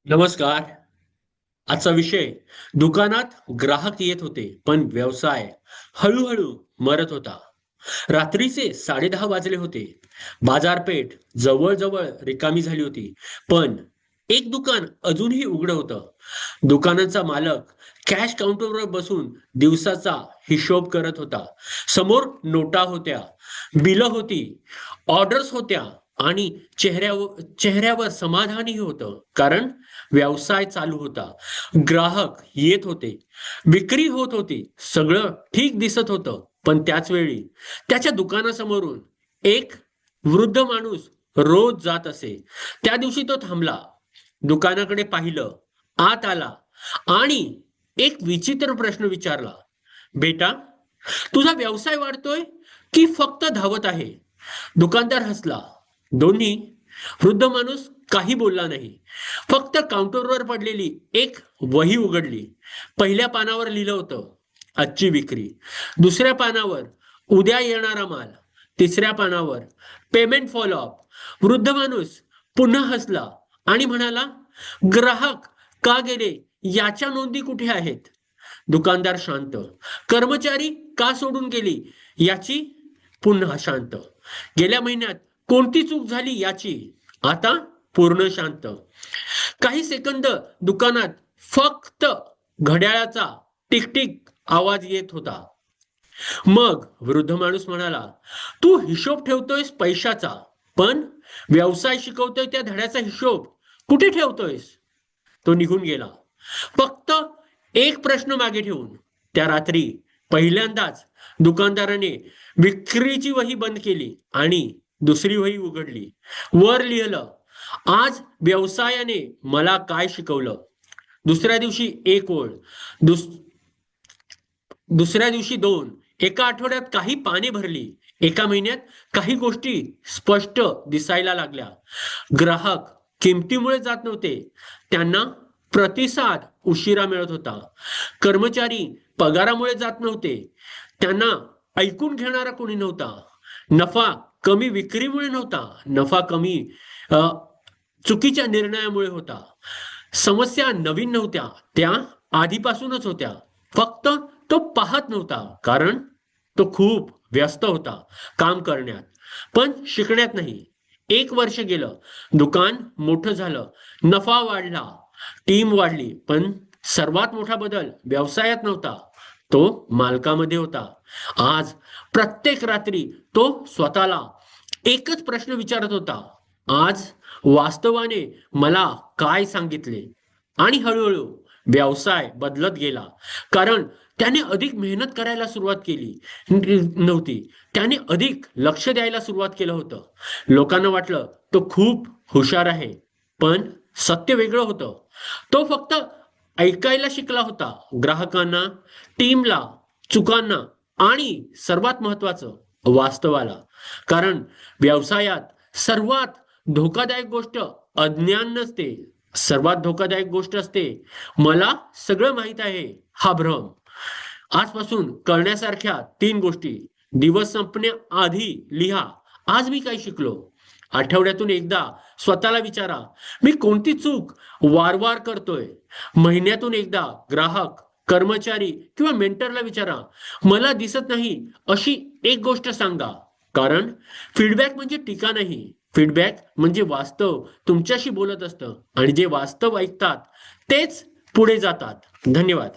नमस्कार. आजचा विषय दुकानात ग्राहक येत होते, पण व्यवसाय हळूहळू मरत होता. रात्रीचे 10:30 वाजले होते. बाजारपेठ जवळजवळ रिकामी झाली होती. पण एक दुकान अजूनही उघडं होतं. दुकानाचा मालक कॅश काउंटरवर बसून दिवसाचा हिशोब करत होता. समोर नोटा होत्या, बिलं होती, ऑर्डर्स होत्या आणि चेहऱ्यावर समाधानही होतं. कारण व्यवसाय चालू होता. ग्राहक येत होते, विक्री होत होती, सगळं ठीक दिसत होतं. पण त्याच वेळी त्याच्या दुकानासमोरून एक वृद्ध माणूस रोज जात असे. त्या दिवशी तो थांबला, दुकानाकडे पाहिलं, आत आला आणि एक विचित्र प्रश्न विचारला. बेटा, तुझा व्यवसाय वाढतोय की फक्त धावत आहे? दुकानदार हसला. दोन्ही. वृद्ध माणूस काही बोलला नाही. फक्त काउंटरवर पडलेली एक वही उघडली. पहिल्या पानावर लिहिलं होतं, आजची विक्री. दुसऱ्या पानावर उद्या येणारा माल. तिसऱ्या पानावर पेमेंट फॉलोअप. वृद्ध माणूस पुन्हा हसला आणि म्हणाला, ग्राहक का गेले याच्या नोंदी कुठे आहेत? दुकानदार शांत. कर्मचारी का सोडून गेली याची पुन्हा शांत. गेल्या महिन्यात कोणती चूक झाली याची आता पूर्ण शांत. काही सेकंद दुकानात फक्त घड्याळाचा टिकटिक आवाज येत होता. मग वृद्ध माणूस म्हणाला, तू हिशोब ठेवतोयस पैशाचा, पण व्यवसाय शिकवतोय त्या धड्याचा हिशोब कुठे ठेवतोयस? तो निघून गेला, फक्त एक प्रश्न मागे ठेवून. त्या रात्री पहिल्यांदाच दुकानदाराने विक्रीची वही बंद केली आणि दुसरी वही उघडली. वर लिहिलं, आज व्यवसायाने मला काय शिकवलं. दुसऱ्या दिवशी एक ओळ, दुस दुसऱ्या दिवशी दोन. एका आठवड्यात काही पाने भरली. एका महिन्यात काही गोष्टी स्पष्ट दिसायला लागल्या. ग्राहक किमतीमुळे जात नव्हते, त्यांना प्रतिसाद उशिरा मिळत होता. कर्मचारी पगारामुळे जात नव्हते, त्यांना ऐकून घेणारा कोणी नव्हता. नफा कमी विक्रीमुळे नव्हता, नफा कमी अ, चुकीच्या निर्णयामुळे होता. समस्या नवीन नव्हत्या, त्या आधीपासूनच होत्या. फक्त तो पाहत नव्हता, कारण तो खूप व्यस्त होता काम करण्यात, पण शिकण्यात नाही. एक वर्ष गेलं, दुकान मोठं झालं, नफा वाढला, टीम वाढली. पण सर्वात मोठा बदल व्यवसायात नव्हता, तो मालकामध्ये होता. आज प्रत्येक रात्री तो स्वतःला एकच प्रश्न विचारत होता, आज वास्तवाने मला काय सांगितले? आणि हळूहळू व्यवसाय बदलत गेला, कारण त्याने अधिक मेहनत करायला सुरुवात केली नव्हती, त्याने अधिक लक्ष द्यायला सुरुवात केलं होतं. लोकांना वाटलं तो खूप हुशार आहे, पण सत्य वेगळं होतं. तो फक्त ऐकायला शिकला होता, ग्राहकांना, टीमला, चुकांना आणि सर्वात महत्वाचं वास्तवाला. कारण व्यवसायात सर्वात धोकादायक गोष्ट अज्ञान नसते, सर्वात धोकादायक गोष्ट असते मला सगळं माहित आहे हा भ्रम. आजपासून करण्यासारख्या 3 गोष्टी दिवस संपण्याआधी लिहा. आज मी काय शिकलो? आठवड्यातून एकदा स्वतःला विचारा, मी कोणती चूक वारंवार करतोय? महिन्यातून एकदा ग्राहक, कर्मचारी किंवा मेंटरला विचारा, मला दिसत नाही अशी एक गोष्ट सांगा. कारण फीडबॅक म्हणजे टीका नाही, फीडबॅक म्हणजे वास्तव तुमच्याशी बोलत असतं आणि जे वास्तव ऐकतात तेच पुढे जातात. धन्यवाद.